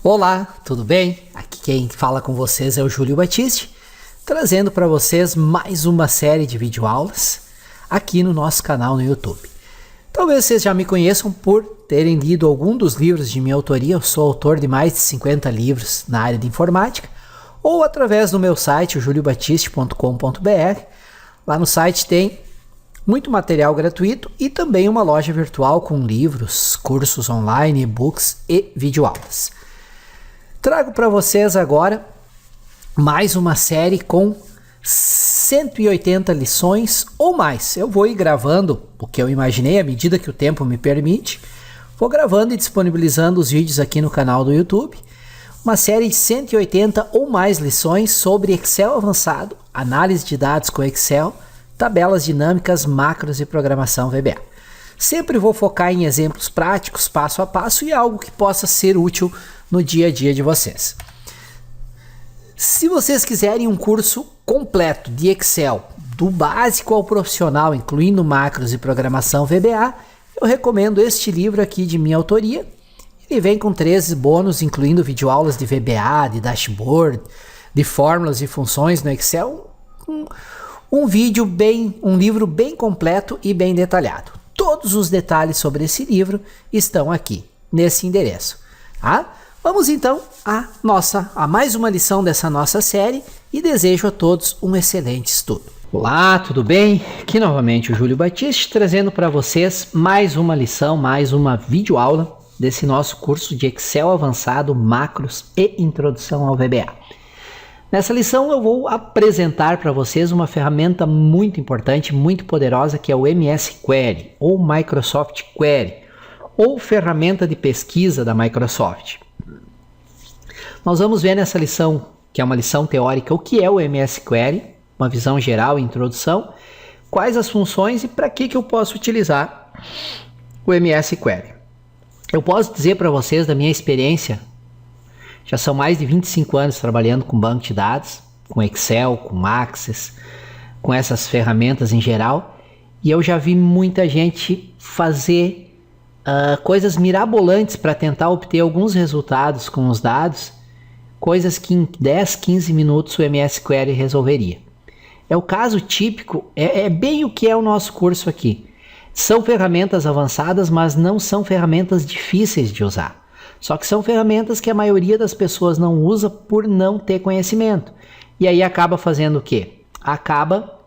Olá, tudo bem? Aqui quem fala com vocês é o Júlio Batiste, trazendo para vocês mais uma série de videoaulas aqui no nosso canal no YouTube. Talvez vocês já me conheçam por terem lido algum dos livros de minha autoria. Eu sou autor de mais de 50 livros na área de informática, ou através do meu site, juliobatiste.com.br. Lá no site tem muito material gratuito e também uma loja virtual com livros, cursos online, e-books e videoaulas. Trago para vocês agora mais uma série com 180 lições ou mais. Eu vou ir gravando o que eu imaginei à medida que o tempo me permite. Vou gravando e disponibilizando os vídeos aqui no canal do YouTube. Uma série de 180 ou mais lições sobre Excel avançado, análise de dados com Excel, tabelas dinâmicas, macros e programação VBA. Sempre vou focar em exemplos práticos, passo a passo, e algo que possa ser útil no dia a dia de vocês. Se vocês quiserem um curso completo de Excel, do básico ao profissional, incluindo macros e programação VBA, eu recomendo este livro aqui de minha autoria. Ele vem com 13 bônus, incluindo videoaulas de VBA, de dashboard, de fórmulas e funções no Excel. Um livro bem completo e bem detalhado. Todos os detalhes sobre esse livro estão aqui, nesse endereço. Tá? Vamos então a mais uma lição dessa nossa série e desejo a todos um excelente estudo. Olá, tudo bem? Aqui novamente o Júlio Batiste trazendo para vocês mais uma lição, mais uma videoaula desse nosso curso de Excel avançado, macros e introdução ao VBA. Nessa lição eu vou apresentar para vocês uma ferramenta muito importante, muito poderosa, que é o MS Query ou Microsoft Query, ou ferramenta de pesquisa da Microsoft. Nós vamos ver nessa lição, que é uma lição teórica, o que é o MS Query, uma visão geral, introdução, quais as funções e para que eu posso utilizar o MS Query. Eu posso dizer para vocês da minha experiência, já são mais de 25 anos trabalhando com banco de dados, com Excel, com Access, com essas ferramentas em geral, e eu já vi muita gente fazer coisas mirabolantes para tentar obter alguns resultados com os dados, coisas que em 10, 15 minutos o MS Query resolveria. É o caso típico, é bem o que é o nosso curso aqui. São ferramentas avançadas, mas não são ferramentas difíceis de usar. Só que são ferramentas que a maioria das pessoas não usa por não ter conhecimento. E aí acaba fazendo o quê? Acaba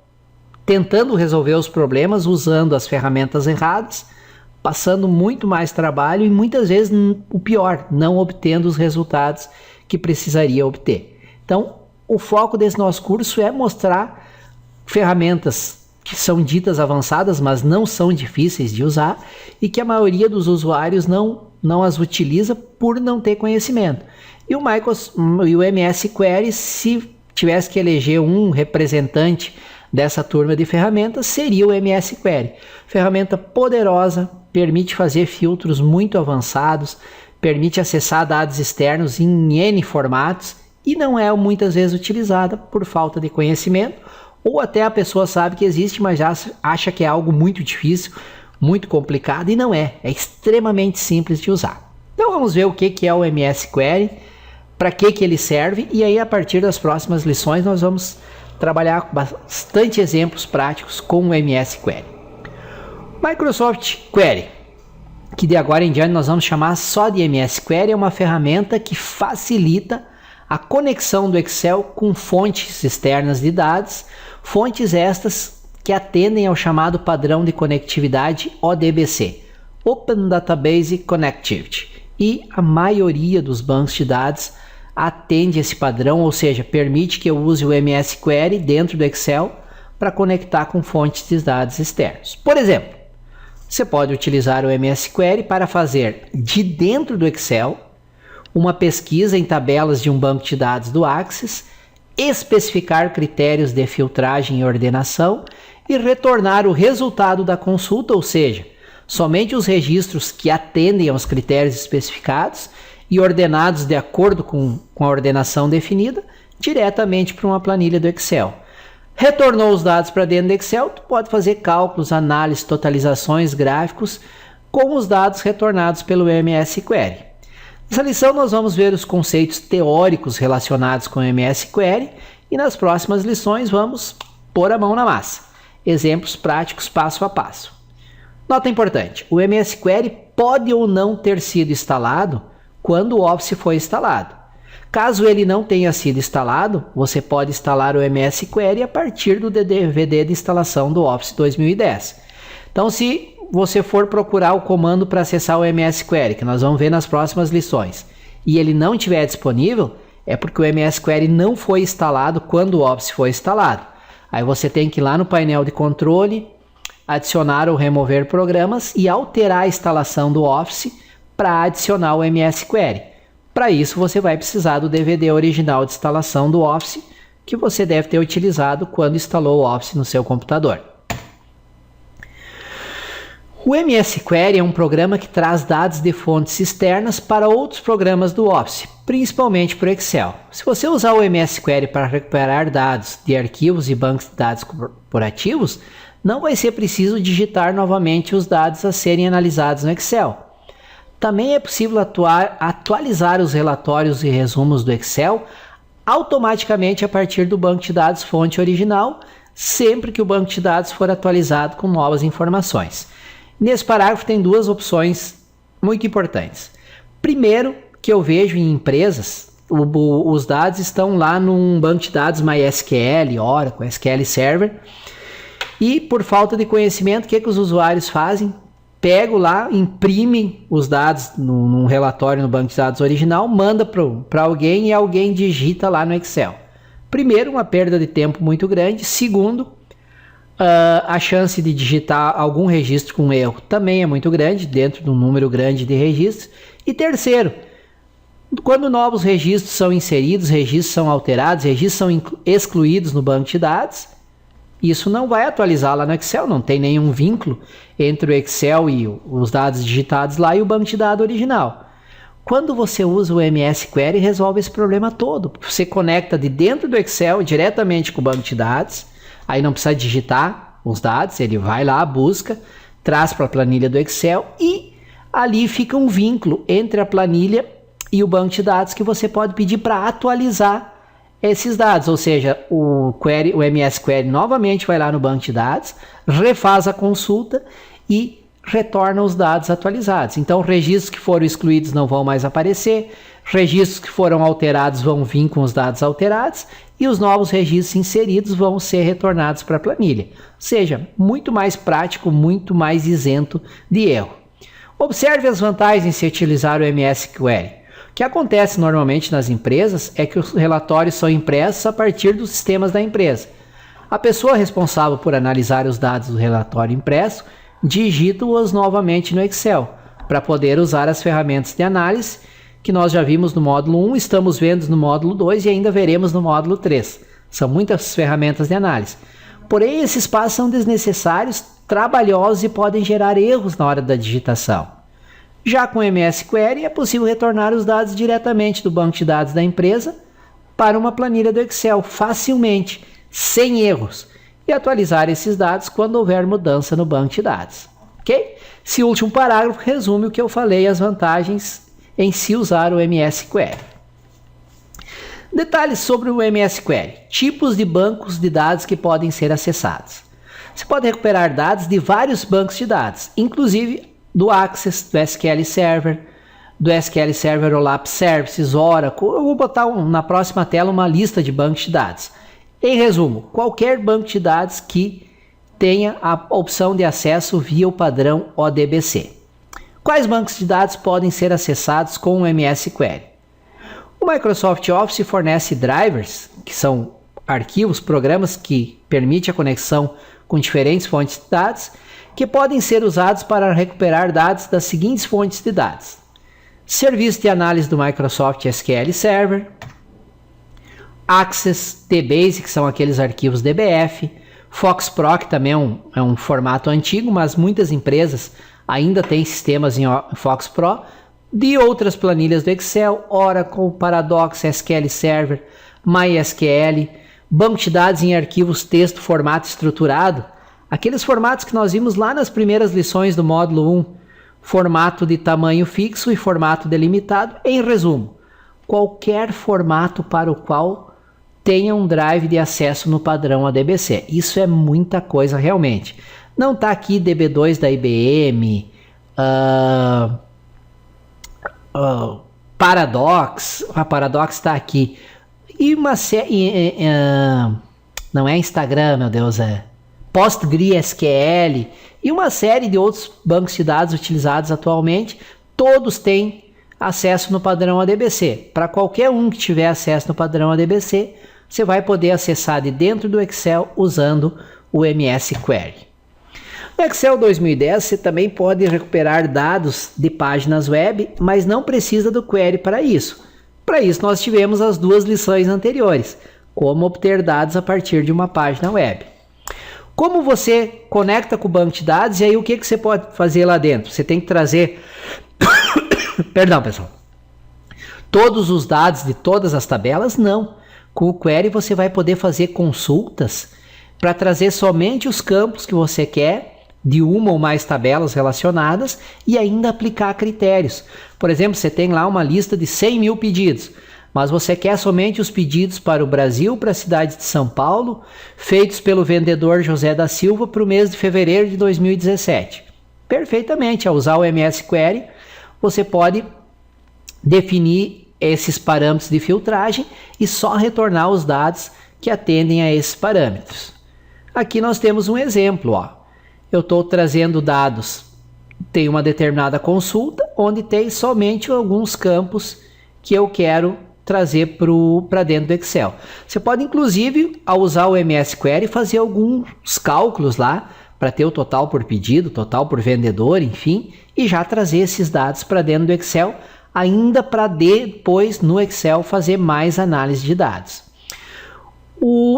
tentando resolver os problemas usando as ferramentas erradas, passando muito mais trabalho e muitas vezes o pior, não obtendo os resultados que precisaria obter. Então, o foco desse nosso curso é mostrar ferramentas que são ditas avançadas, mas não são difíceis de usar e que a maioria dos usuários não as utiliza por não ter conhecimento. E o MS Query, se tivesse que eleger um representante dessa turma de ferramentas, seria o MS Query. Ferramenta poderosa, permite fazer filtros muito avançados, permite acessar dados externos em N formatos e não é muitas vezes utilizada por falta de conhecimento, ou até a pessoa sabe que existe, mas já acha que é algo muito difícil, muito complicado, e não é extremamente simples de usar. Então vamos ver o que é o MS Query, para que ele serve, e aí a partir das próximas lições nós vamos trabalhar com bastante exemplos práticos com o MS Query. Microsoft Query, que de agora em diante nós vamos chamar só de MS Query, é uma ferramenta que facilita a conexão do Excel com fontes externas de dados, fontes estas que atendem ao chamado padrão de conectividade ODBC, Open Database Connectivity, e a maioria dos bancos de dados atende esse padrão, ou seja, permite que eu use o MS Query dentro do Excel para conectar com fontes de dados externos. Por exemplo, você pode utilizar o MS Query para fazer de dentro do Excel uma pesquisa em tabelas de um banco de dados do Access, especificar critérios de filtragem e ordenação e retornar o resultado da consulta, ou seja, somente os registros que atendem aos critérios especificados e ordenados de acordo com a ordenação definida, diretamente para uma planilha do Excel. Retornou os dados para dentro do Excel, tu pode fazer cálculos, análises, totalizações, gráficos com os dados retornados pelo MS Query. Nessa lição nós vamos ver os conceitos teóricos relacionados com o MS Query e nas próximas lições vamos pôr a mão na massa. Exemplos práticos passo a passo. Nota importante, o MS Query pode ou não ter sido instalado quando o Office foi instalado. Caso ele não tenha sido instalado, você pode instalar o MS Query a partir do DVD de instalação do Office 2010. Então, se você for procurar o comando para acessar o MS Query, que nós vamos ver nas próximas lições, e ele não estiver disponível, é porque o MS Query não foi instalado quando o Office foi instalado. Aí você tem que ir lá no painel de controle, adicionar ou remover programas e alterar a instalação do Office para adicionar o MS Query. Para isso você vai precisar do DVD original de instalação do Office que você deve ter utilizado quando instalou o Office no seu computador. O MS Query é um programa que traz dados de fontes externas para outros programas do Office, principalmente para o Excel. Se você usar o MS Query para recuperar dados de arquivos e bancos de dados corporativos, não vai ser preciso digitar novamente os dados a serem analisados no Excel. Também é possível atualizar os relatórios e resumos do Excel automaticamente a partir do banco de dados fonte original, sempre que o banco de dados for atualizado com novas informações. Nesse parágrafo tem duas opções muito importantes. Primeiro, que eu vejo em empresas, os dados estão lá num banco de dados MySQL, Oracle, SQL Server, e por falta de conhecimento, o que os usuários fazem? Pego lá, imprime os dados num relatório no banco de dados original, manda para alguém e alguém digita lá no Excel. Primeiro, uma perda de tempo muito grande. Segundo, a chance de digitar algum registro com erro também é muito grande, dentro de um número grande de registros. E terceiro, quando novos registros são inseridos, registros são alterados, registros são excluídos no banco de dados, isso não vai atualizar lá no Excel, não tem nenhum vínculo entre o Excel e os dados digitados lá e o banco de dados original. Quando você usa o MS Query, resolve esse problema todo. Você conecta de dentro do Excel diretamente com o banco de dados, aí não precisa digitar os dados, ele vai lá, busca, traz para a planilha do Excel e ali fica um vínculo entre a planilha e o banco de dados que você pode pedir para atualizar esses dados, ou seja, o MS Query novamente vai lá no banco de dados, refaz a consulta e retorna os dados atualizados. Então, registros que foram excluídos não vão mais aparecer, registros que foram alterados vão vir com os dados alterados e os novos registros inseridos vão ser retornados para a planilha. Ou seja, muito mais prático, muito mais isento de erro. Observe as vantagens de se utilizar o MS Query. O que acontece normalmente nas empresas é que os relatórios são impressos a partir dos sistemas da empresa. A pessoa responsável por analisar os dados do relatório impresso digita-os novamente no Excel, para poder usar as ferramentas de análise que nós já vimos no módulo 1, estamos vendo no módulo 2 e ainda veremos no módulo 3. São muitas ferramentas de análise. Porém, esses passos são desnecessários, trabalhosos e podem gerar erros na hora da digitação. Já com o MS Query é possível retornar os dados diretamente do banco de dados da empresa para uma planilha do Excel facilmente, sem erros, e atualizar esses dados quando houver mudança no banco de dados. Ok? Esse último parágrafo resume o que eu falei, as vantagens em se usar o MS Query. Detalhes sobre o MS Query. Tipos de bancos de dados que podem ser acessados. Você pode recuperar dados de vários bancos de dados, inclusive do Access, do SQL Server OLAP Services, Oracle. Eu vou botar na próxima tela uma lista de bancos de dados. Em resumo, qualquer banco de dados que tenha a opção de acesso via o padrão ODBC. Quais bancos de dados podem ser acessados com o MS Query? O Microsoft Office fornece drivers, que são arquivos, programas que permitem a conexão com diferentes fontes de dados, que podem ser usados para recuperar dados das seguintes fontes de dados: Serviço de análise do Microsoft SQL Server, Access, DBase, que são aqueles arquivos DBF, FoxPro, que também é um formato antigo, mas muitas empresas ainda têm sistemas em FoxPro, de outras planilhas do Excel, Oracle, Paradox, SQL Server, MySQL, banco de dados em arquivos texto formato estruturado, aqueles formatos que nós vimos lá nas primeiras lições do módulo 1, formato de tamanho fixo e formato delimitado. Em resumo, qualquer formato para o qual tenha um drive de acesso no padrão ADBC. Isso é muita coisa realmente. Não está aqui DB2 da IBM, Paradox, a Paradox está aqui. E uma série, não é Instagram, meu Deus, é PostgreSQL e uma série de outros bancos de dados utilizados atualmente, todos têm acesso no padrão ADBC. Para qualquer um que tiver acesso no padrão ADBC, você vai poder acessar de dentro do Excel usando o MS Query. No Excel 2010 você também pode recuperar dados de páginas web, mas não precisa do query para isso. Para isso nós tivemos as duas lições anteriores, como obter dados a partir de uma página web. Como você conecta com o banco de dados e aí o que você pode fazer lá dentro? Você tem que trazer, perdão pessoal, todos os dados de todas as tabelas? Não. Com o query você vai poder fazer consultas para trazer somente os campos que você quer, de uma ou mais tabelas relacionadas e ainda aplicar critérios. Por exemplo, você tem lá uma lista de 100 mil pedidos, mas você quer somente os pedidos para o Brasil, para a cidade de São Paulo, feitos pelo vendedor José da Silva para o mês de fevereiro de 2017. Perfeitamente, ao usar o MS Query, você pode definir esses parâmetros de filtragem e só retornar os dados que atendem a esses parâmetros. Aqui nós temos um exemplo, ó. Eu estou trazendo dados, tem uma determinada consulta, onde tem somente alguns campos que eu quero trazer para dentro do Excel. Você pode, inclusive, ao usar o MS Query, fazer alguns cálculos lá, para ter o total por pedido, total por vendedor, enfim, e já trazer esses dados para dentro do Excel, ainda para depois, no Excel, fazer mais análise de dados.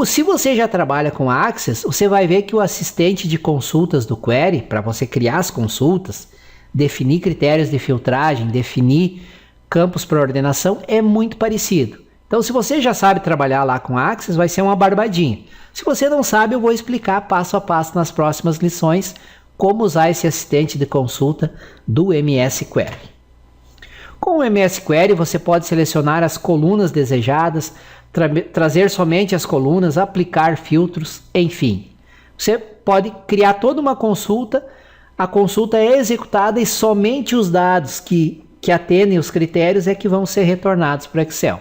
Se você já trabalha com Access, você vai ver que o assistente de consultas do Query, para você criar as consultas, definir critérios de filtragem, definir campos para ordenação, é muito parecido. Então, se você já sabe trabalhar lá com Access, vai ser uma barbadinha. Se você não sabe, eu vou explicar passo a passo nas próximas lições como usar esse assistente de consulta do MS Query. Com o MS Query, você pode selecionar as colunas desejadas, trazer somente as colunas, aplicar filtros, enfim. Você pode criar toda uma consulta, a consulta é executada e somente os dados que atendem os critérios é que vão ser retornados para o Excel.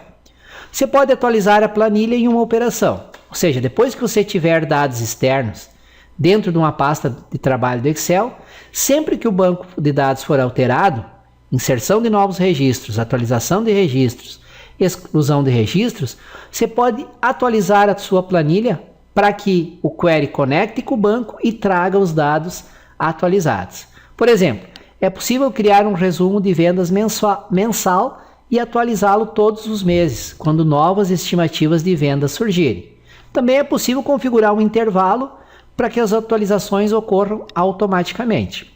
Você pode atualizar a planilha em uma operação, ou seja, depois que você tiver dados externos dentro de uma pasta de trabalho do Excel, sempre que o banco de dados for alterado, inserção de novos registros, atualização de registros, exclusão de registros, você pode atualizar a sua planilha para que o query conecte com o banco e traga os dados atualizados. Por exemplo, é possível criar um resumo de vendas mensal e atualizá-lo todos os meses, quando novas estimativas de vendas surgirem. Também é possível configurar um intervalo para que as atualizações ocorram automaticamente.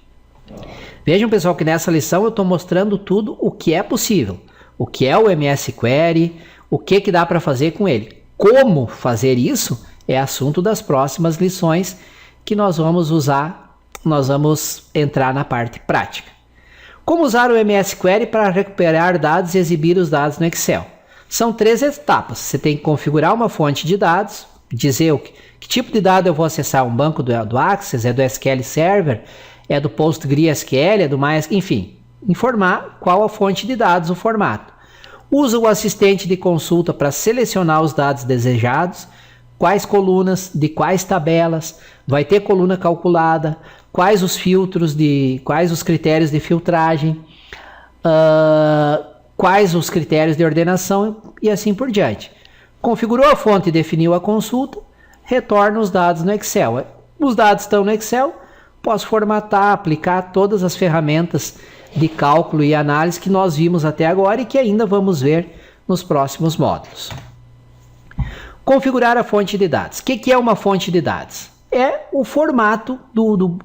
Vejam, pessoal, que nessa lição eu estou mostrando tudo o que é possível. O que é o MS Query, o que dá para fazer com ele. Como fazer isso é assunto das próximas lições que nós vamos usar, nós vamos entrar na parte prática. Como usar o MS Query para recuperar dados e exibir os dados no Excel? São 3 etapas. Você tem que configurar uma fonte de dados, dizer que tipo de dado eu vou acessar, um banco do Access, é do SQL Server, é do PostgreSQL, é do MySQL, enfim. Informar qual a fonte de dados, o formato. Usa o assistente de consulta para selecionar os dados desejados, quais colunas, de quais tabelas, vai ter coluna calculada, quais os filtros, quais os critérios de filtragem, quais os critérios de ordenação e assim por diante. Configurou a fonte e definiu a consulta, retorna os dados no Excel. Os dados estão no Excel, posso formatar, aplicar todas as ferramentas de cálculo e análise que nós vimos até agora e que ainda vamos ver nos próximos módulos. Configurar a fonte de dados. O que é uma fonte de dados? É o formato do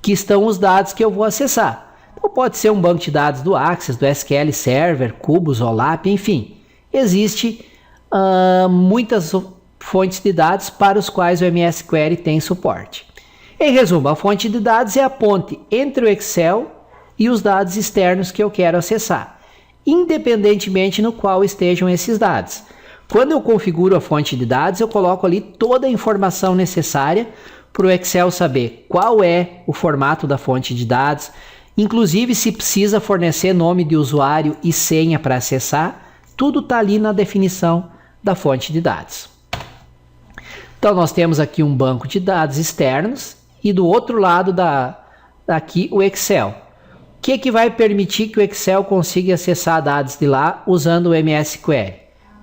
que estão os dados que eu vou acessar. Então pode ser um banco de dados do Access, do SQL Server, Cubus, OLAP, enfim. Existe muitas fontes de dados para os quais o MS Query tem suporte. Em resumo, a fonte de dados é a ponte entre o Excel e os dados externos que eu quero acessar, independentemente no qual estejam esses dados. Quando eu configuro a fonte de dados, eu coloco ali toda a informação necessária para o Excel saber qual é o formato da fonte de dados, inclusive se precisa fornecer nome de usuário e senha para acessar, tudo está ali na definição da fonte de dados. Então nós temos aqui um banco de dados externos e do outro lado daqui o Excel. O que vai permitir que o Excel consiga acessar dados de lá usando o MS Query?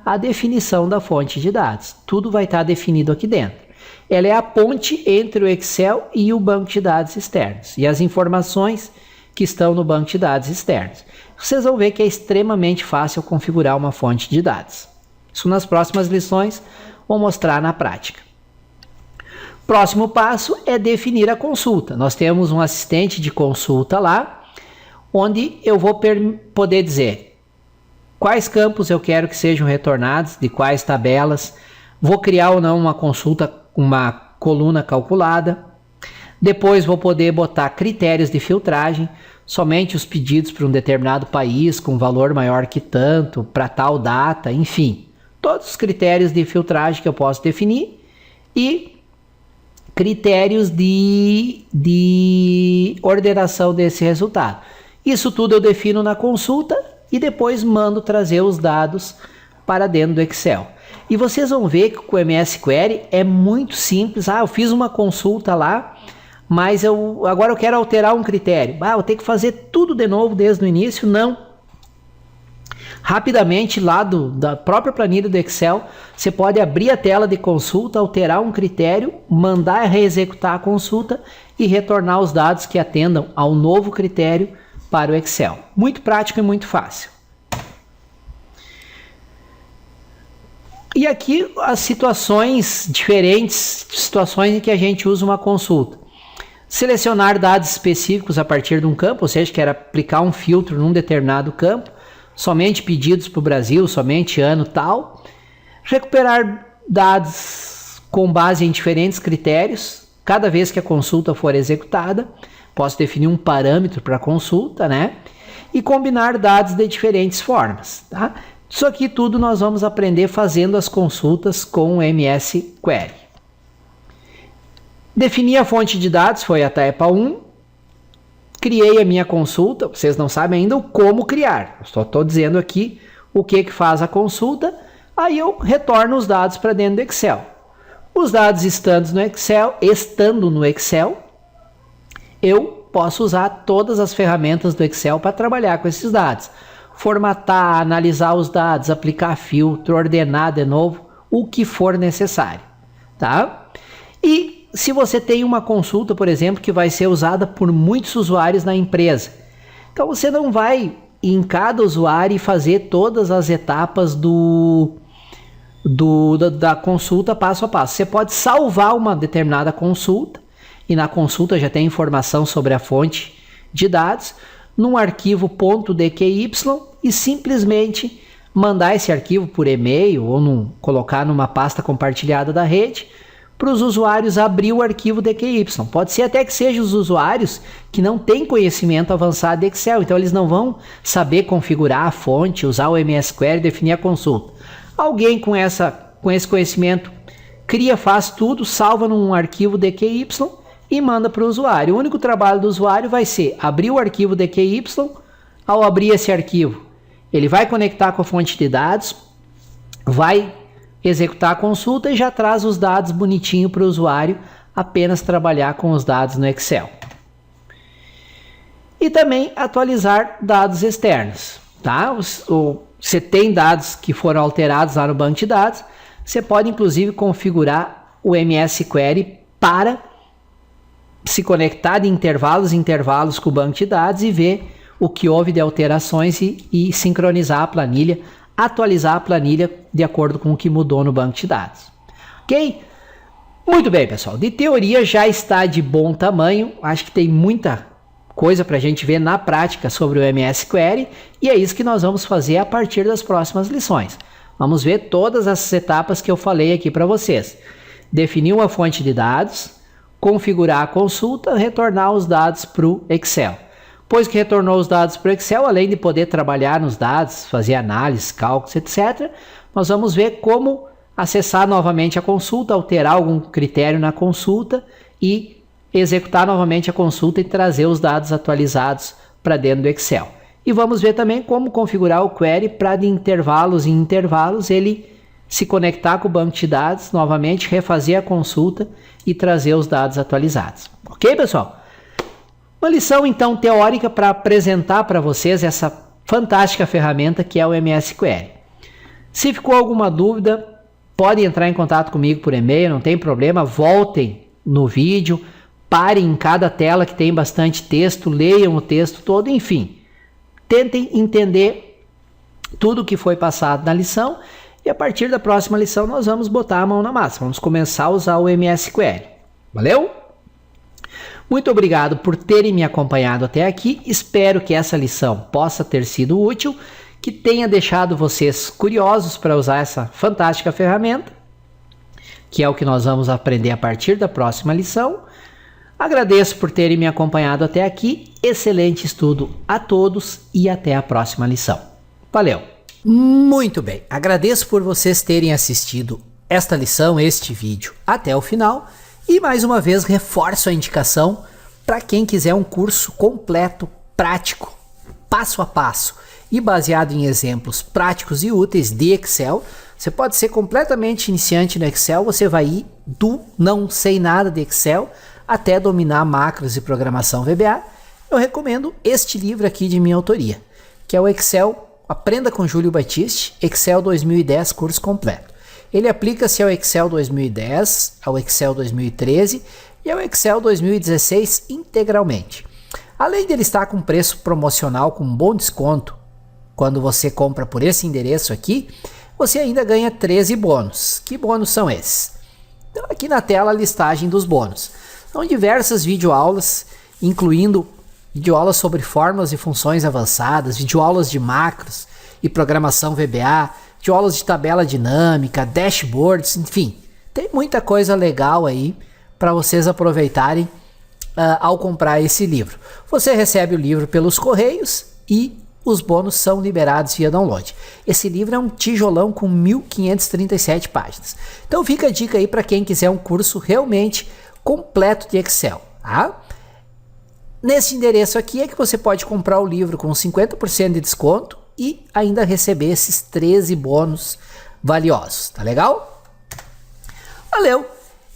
A definição da fonte de dados. Tudo vai estar definido aqui dentro. Ela é a ponte entre o Excel e o banco de dados externos e as informações que estão no banco de dados externos. Vocês vão ver que é extremamente fácil configurar uma fonte de dados. Isso nas próximas lições vou mostrar na prática. Próximo passo é definir a consulta. Nós temos um assistente de consulta lá, onde eu vou poder dizer quais campos eu quero que sejam retornados, de quais tabelas, vou criar ou não uma consulta, uma coluna calculada. Depois vou poder botar critérios de filtragem, somente os pedidos para um determinado país com valor maior que tanto, para tal data, enfim. Todos os critérios de filtragem que eu posso definir e critérios de ordenação desse resultado. Isso tudo eu defino na consulta e depois mando trazer os dados para dentro do Excel. E vocês vão ver que com o MS Query é muito simples. Eu fiz uma consulta lá, mas agora eu quero alterar um critério. Eu tenho que fazer tudo de novo desde o início? Não. Rapidamente lá da própria planilha do Excel, você pode abrir a tela de consulta, alterar um critério, mandar reexecutar a consulta e retornar os dados que atendam ao novo critério para o Excel. Muito prático e muito fácil. E aqui as situações diferentes, situações em que a gente usa uma consulta. Selecionar dados específicos a partir de um campo, ou seja, quero aplicar um filtro num determinado campo, somente pedidos para o Brasil, somente ano tal. Recuperar dados com base em diferentes critérios. Cada vez que a consulta for executada, posso definir um parâmetro para a consulta, né? E combinar dados de diferentes formas, tá? Isso aqui tudo nós vamos aprender fazendo as consultas com o MS Query. Definir a fonte de dados foi a etapa 1. Criei a minha consulta, vocês não sabem ainda o como criar. Eu só estou dizendo aqui o que faz a consulta, aí eu retorno os dados para dentro do Excel. Os dados estando no Excel, eu posso usar todas as ferramentas do Excel para trabalhar com esses dados. Formatar, analisar os dados, aplicar filtro, ordenar de novo, o que for necessário, tá? E se você tem uma consulta, por exemplo, que vai ser usada por muitos usuários na empresa, então você não vai em cada usuário fazer todas as etapas da consulta passo a passo. Você pode salvar uma determinada consulta e na consulta já tem informação sobre a fonte de dados num arquivo .dqy e simplesmente mandar esse arquivo por e-mail ou colocar numa pasta compartilhada da rede para os usuários abrir o arquivo DQY. Pode ser até que sejam os usuários que não têm conhecimento avançado de Excel, então eles não vão saber configurar a fonte, usar o MS Query, definir a consulta. Alguém com esse conhecimento cria, faz tudo, salva num arquivo DQY e manda para o usuário. O único trabalho do usuário vai ser abrir o arquivo DQY. Ao abrir esse arquivo, ele vai conectar com a fonte de dados, vai executar a consulta e já traz os dados bonitinho para o usuário apenas trabalhar com os dados no Excel. E também atualizar dados externos, tá? Você tem dados que foram alterados lá no banco de dados, você pode inclusive configurar o MS Query para se conectar de intervalos em intervalos com o banco de dados e ver o que houve de alterações e sincronizar a planilha, atualizar a planilha de acordo com o que mudou no banco de dados. Ok? Muito bem, pessoal. De teoria já está de bom tamanho. Acho que tem muita coisa para a gente ver na prática sobre o MS Query e é isso que nós vamos fazer a partir das próximas lições. Vamos ver todas essas etapas que eu falei aqui para vocês. Definir uma fonte de dados, configurar a consulta, retornar os dados para o Excel. Depois que retornou os dados para o Excel, além de poder trabalhar nos dados, fazer análise, cálculos, etc., nós vamos ver como acessar novamente a consulta, alterar algum critério na consulta e executar novamente a consulta e trazer os dados atualizados para dentro do Excel. E vamos ver também como configurar o query para de intervalos em intervalos ele se conectar com o banco de dados, novamente refazer a consulta e trazer os dados atualizados. Ok, pessoal? Uma lição então teórica para apresentar para vocês essa fantástica ferramenta que é o MS Query. Se ficou alguma dúvida, podem entrar em contato comigo por e-mail, não tem problema, voltem no vídeo, parem em cada tela que tem bastante texto, leiam o texto todo, enfim. Tentem entender tudo o que foi passado na lição e a partir da próxima lição nós vamos botar a mão na massa, vamos começar a usar o MS Query. Valeu? Muito obrigado por terem me acompanhado até aqui, espero que essa lição possa ter sido útil, que tenha deixado vocês curiosos para usar essa fantástica ferramenta, que é o que nós vamos aprender a partir da próxima lição. Agradeço por terem me acompanhado até aqui, excelente estudo a todos e até a próxima lição. Valeu! Muito bem, agradeço por vocês terem assistido esta lição, este vídeo até o final. E mais uma vez reforço a indicação para quem quiser um curso completo, prático, passo a passo e baseado em exemplos práticos e úteis de Excel. Você pode ser completamente iniciante no Excel, você vai ir do não sei nada de Excel até dominar macros e programação VBA. Eu recomendo este livro aqui de minha autoria, que é o Excel Aprenda com Júlio Batiste, Excel 2010 curso completo. Ele aplica-se ao Excel 2010, ao Excel 2013 e ao Excel 2016 integralmente. Além de ele estar com preço promocional com um bom desconto, quando você compra por esse endereço aqui, você ainda ganha 13 bônus. Que bônus são esses? Então aqui na tela a listagem dos bônus. São diversas videoaulas, incluindo videoaulas sobre fórmulas e funções avançadas, videoaulas de macros e programação VBA, videoaulas de tabela dinâmica, dashboards, enfim, tem muita coisa legal aí para vocês aproveitarem ao comprar esse livro. Você recebe o livro pelos correios e os bônus são liberados via download. Esse livro é um tijolão com 1537 páginas. Então fica a dica aí para quem quiser um curso realmente completo de Excel, tá? Nesse endereço aqui é que você pode comprar o livro com 50% de desconto e ainda receber esses 13 bônus valiosos, tá legal? Valeu!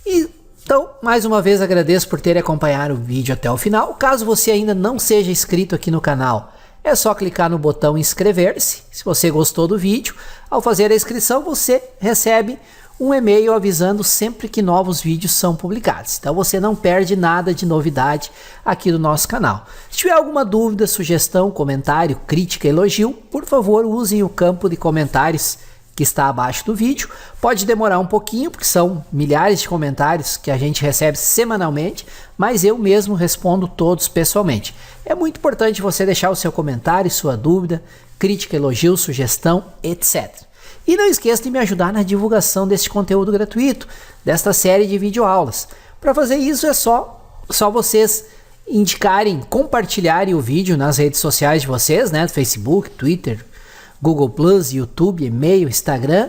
Então, mais uma vez agradeço por ter acompanhado o vídeo até o final. Caso você ainda não seja inscrito aqui no canal, é só clicar no botão inscrever-se. Se você gostou do vídeo, ao fazer a inscrição você recebe um e-mail avisando sempre que novos vídeos são publicados. Então você não perde nada de novidade aqui do nosso canal. Se tiver alguma dúvida, sugestão, comentário, crítica, elogio, por favor usem o campo de comentários que está abaixo do vídeo. Pode demorar um pouquinho, porque são milhares de comentários que a gente recebe semanalmente, mas eu mesmo respondo todos pessoalmente. É muito importante você deixar o seu comentário, sua dúvida, crítica, elogio, sugestão, etc. E não esqueça de me ajudar na divulgação desse conteúdo gratuito, desta série de videoaulas. Para fazer isso é só vocês indicarem, compartilharem o vídeo nas redes sociais de vocês, né? Facebook, Twitter, Google+, YouTube, e-mail, Instagram,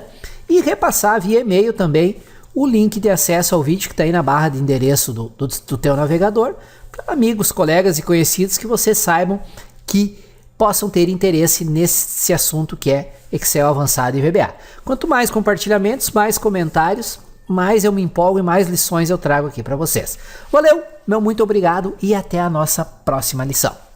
e repassar via e-mail também o link de acesso ao vídeo que está aí na barra de endereço do teu navegador, para amigos, colegas e conhecidos que vocês saibam que possam ter interesse nesse assunto que é Excel avançado e VBA. Quanto mais compartilhamentos, mais comentários, mais eu me empolgo e mais lições eu trago aqui para vocês. Valeu, meu muito obrigado e até a nossa próxima lição.